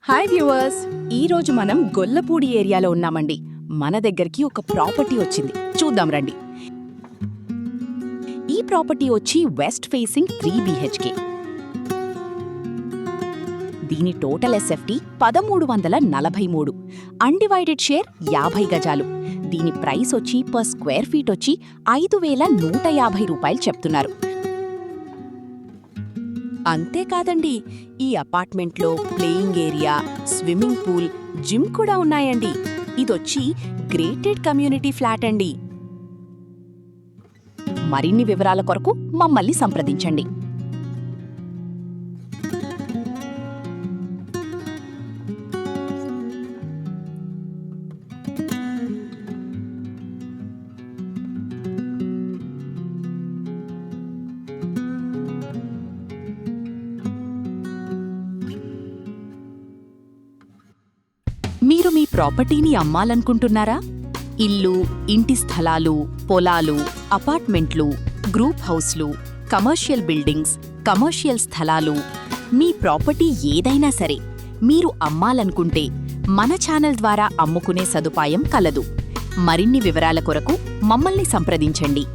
Hi viewers, ఈరోజు మనం గొల్లపూడి ఏరియాలో ఉన్నామండి. మన దగ్గరికి ఒక ప్రాపర్టీ వచ్చింది, చూద్దాం రండి. ఈ ప్రాపర్టీ వచ్చి వెస్ట్ ఫేసింగ్ 3 BHK. దీని టోటల్ ఎస్ఎఫ్టీ 1343, అన్డివైడెడ్ షేర్ 50 గజాలు. దీని ప్రైస్ వచ్చి పర్ స్క్వేర్ ఫీట్ వచ్చి 5150 రూపాయలు చెప్తున్నారు. అంతేకాదండి, ఈ అపార్ట్మెంట్లో playing area, swimming pool, gym కూడా ఉన్నాయండి. ఇదొచ్చి గ్రేటెడ్ కమ్యూనిటీ ఫ్లాట్ అండి. మరిన్ని వివరాల కొరకు మమ్మల్ని సంప్రదించండి. మీరు మీ ప్రాపర్టీని అమ్మాలనుకుంటున్నారా? ఇల్లు, ఇంటి స్థలాలు, పొలాలు, అపార్ట్మెంట్లు, గ్రూప్ హౌస్లు, కమర్షియల్ బిల్డింగ్స్, కమర్షియల్ స్థలాలు, మీ ప్రాపర్టీ ఏదైనా సరే మీరు అమ్మాలనుకుంటే మన ఛానల్ ద్వారా అమ్ముకునే సదుపాయం కలదు. మరిన్ని వివరాల కొరకు మమ్మల్ని సంప్రదించండి.